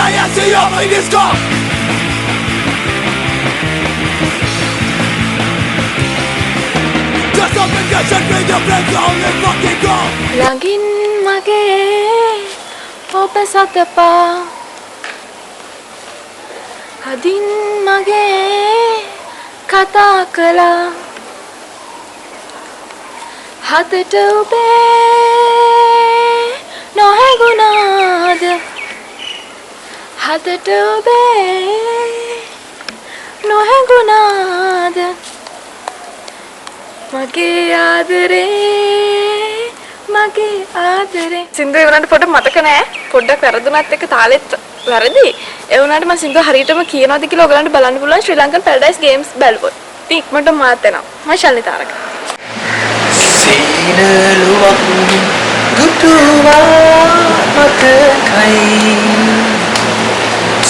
I see you in this car. Just up and get your with your friends on the fucking go. ළඟින් මගේ ඔබ සතපා හදින් මගේ කතා කළා හදට ඔබේ නොහැගුණාද හදට ඔබේ නොහැගුණාද මගේ ආදරේ සින්දු ඒ වුණාට පොඩ්ඩක් මතක නෑ පොඩ්ඩක් වැරදුනත් එක්ක තාලෙත් වැරදි ඒ වුණාට මම සින්දු හරියටම කියනවාද කියලා ඔයගලන්ට බලන්න පුළුවන් ශ්‍රී ලංකන් පැරඩයිස් ගේම්ස් බැලුවොත් ඉතින් ඉක්මනට මාත් එනවා මම ශල්නි තාරක සීනලුවක් දුටුවා මතකයි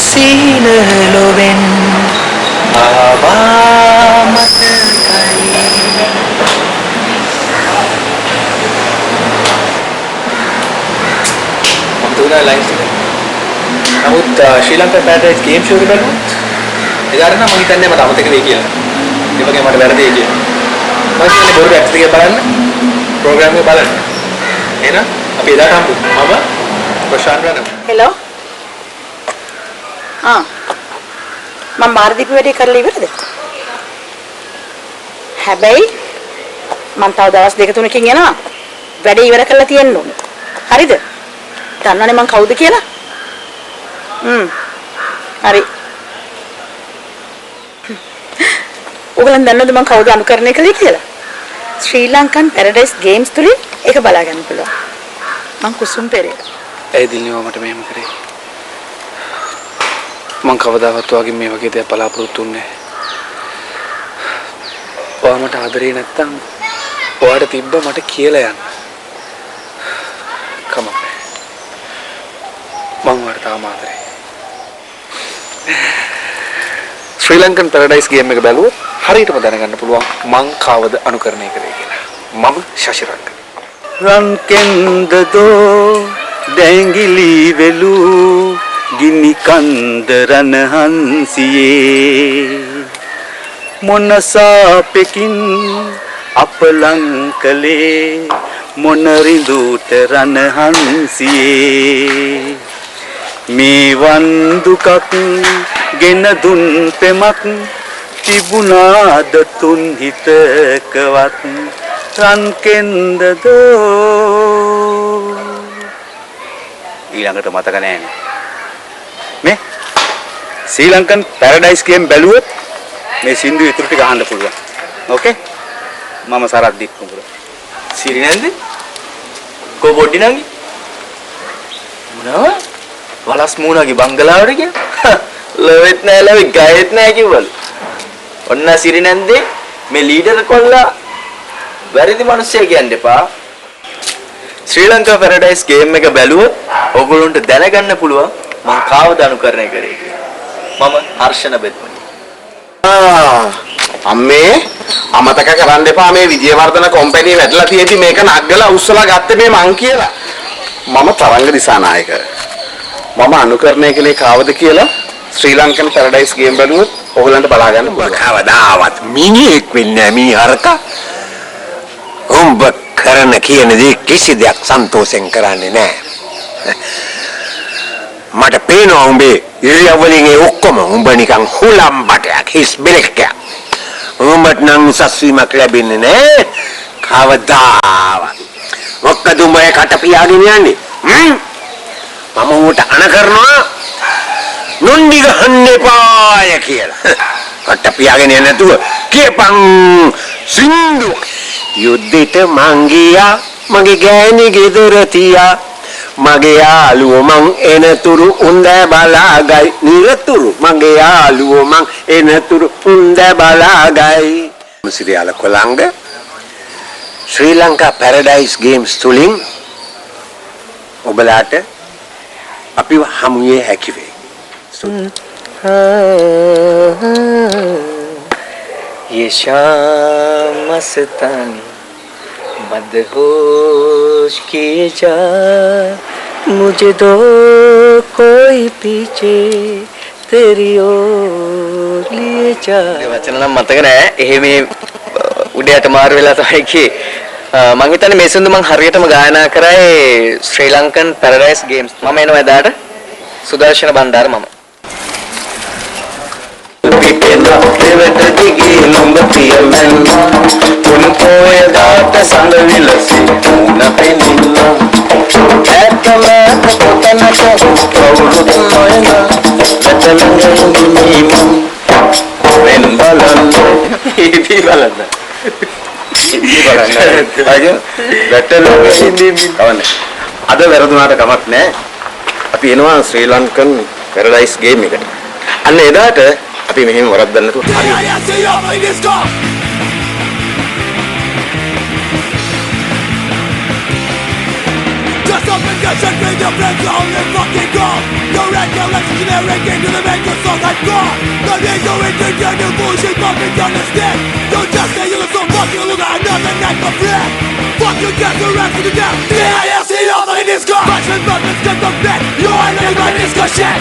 සීනලොවෙන් ආවා මතකයි තුනා ලයින්ස් එක. නමුත් ශ්‍රී ලංකා පැරඩයිස් ගේම් ෂෝ එක බලුවොත් එදාට නම් මම හිතන්නේ මට අමතක වෙයි කියලා. ඒ වගේ මට වැරදි කියලා. මම කියන්නේ බොරු ඇක්ට් එක බලන්න ප්‍රෝග්‍රෑම් එක බලන්න. එහෙනම් අපි එදාට හම්බු. මම ප්‍රශාන්ත් රණම්. හෙලෝ. මම මාර්දීප වැඩේ කරලා ඉවරද? හැබැයි මම තව දවස් දෙක තුනකින් යනවා. වැඩේ ඉවර කරලා තියෙන්න ඕනේ. හරිද? දන්නවනේ මං කවුද කියලා? හරි. ඔයගලන් දන්නවද මං කවුද අනුකරණය කළේ කියලා? ශ්‍රී ලංකන් පැරඩයිස් ගේම්ස් තුලින් ඒක බලා ගන්න පුළුවන්. මං කුසුම් පෙරේරා. ඒ දිල්ලිව මට මෙහෙම කරේ. මං කවදාවත් වගේ මේ වගේ දෙයක් බලාපොරොත්තු වෙන්නේ නැහැ. ඔයා මට ආදරේ නැත්තම් ඔයාට තිබ්බ මට කියලා යන්න. කමක් නැහැ. මං ඔයාට තාම ආදරේ. ශ්‍රී ලංකන් පැරඩයිස් ගේම් එක බැලුවොත් හරියටම දැනගන්න පුළුවන් මං කවද අනුකරණය කරේ කියලා. මම ශශිරංග. රන් කෙන්දදෝ දැංගිලි වෙලු ගිනි කන්ද රන හංසියේ මොනසාපෙකින් අපලං කලේ මොන රිදුට රන හංසියේ මේවන් දුකක් ගෙන දුන් පෙමක් තිබුණාද තුන් හිතකවත් රන් කෙන්දදෝ ඊළඟට මතක නෑනේ මේ ශ්‍රී ලංකන් පැරඩයිස් ගේම් බැලුවොත් මේ සින්දු ඉතුරු ටික අහන්න පුළුවන් ඕකේ මම සරත් දික්කුඹුර සිරි නැන්ද කො බොඩි නංගි මොනවා වලස් මූණගේ බංගලාවට ගියා ලවෙත් නෑ ලවෙ ගයෙත් නෑ කිව්වලු ඔන්න සිරි නැන්දේ මේ ලීඩර් කොල්ලා වැරදි මිනිස්සයා කියන්න එපා ශ්‍රී ලංකා පැරඩයිස් ගේම් එක බැලුවොත් ඔයගොල්ලන්ට දැනගන්න පුළුවන් මම කාවද අනුකරණය කරේ කියලා මම හර්ෂණ බෙත්මනි අම්මේ අමතක කරන්න එපා මේ විජයවර්ධන කම්පැනි වැටලා තියෙදි මේක නග්ගලා උස්සලා ගත්තේ මේ මං කියලා මම තරංග දිසානායක මම අනුකරණය කළේ කාවද කියලා ශ්‍රී ලංකන් පැරඩයිස් ගේම් බැලුවොත් ඔයගලන්ට බලා ගන්න පුළුවන් කවදාවත් මිනිහෙක් වෙන්නේ නැහැ මිනිහරක උඹ කරන කියන දේ කිසි දෙයක් සන්තෝෂෙන් කරන්නේ නැහැ මට පේනවා උඹේ ඉරියව්වලින් ඒ ඔක්කොම උඹ නිකන් හුලම් බටයක් හිස් බෙලෙක්ක උඹට නම් උසස් වීමක් ලැබෙන්නේ නැහැ කවදාවත් මොකද උඹ කට පියාගෙන යන්නේ මම උඹට අණ කරනවා නොන්ඩි ගහන්න එපාය කියලා කට පියාගෙන යන්නේ නැතුව කියපන් සින්දු යුද්ධෙට මං ගියා මගේ ගෑණි ගෙදර තියා මගේ යාළුවෝ මං එනතුරු උන්ද බලාගයි නිරතුරු මගේ යාළුවෝ මං එනතුරු උන්ද බලාගයි සිරියාල කොළංග ශ්‍රී ලංකා පැරඩයිස් ගේම්ස් තුලින් ඔබලාට අපිව හමුවේ හැකි වෙයි ये शाम मस्तानी मदहोश किए जा मुझे दो कोई पीछे तेरी ओर लिए जा වචන නම් මතක නෑ. එහෙ මේ උඩයට මාරු වෙලා තමයි කියේ. මම හිතන්නේ මේ සින්දු මම හරියටම ගායනා කරායේ ශ්‍රී ලංකන් පැරඩයිස් ගේම්ස්. මම එනවා එදාට සුදර්ශන බණ්ඩාර මම. අද වැරදුනාට කමක් නැහැ. අපි එනවා ශ්‍රී ලංකන් පැරඩයිස් ගේම් එකට. අන්න එදාට අපි මෙහෙම වරද්දන්න නැතුව හරියට Everybody disco. Just up and get check with your friends on the fucking go. No recollection to their ranking to the mental song I've gone. No need to entertain your bullshit, fucking understand. Don't just say you look so fucking look at another night for free. Fuck you, get the rest of the death. The ILC, all the disco. Russian buttons, get the back. You ain't living my disco shit.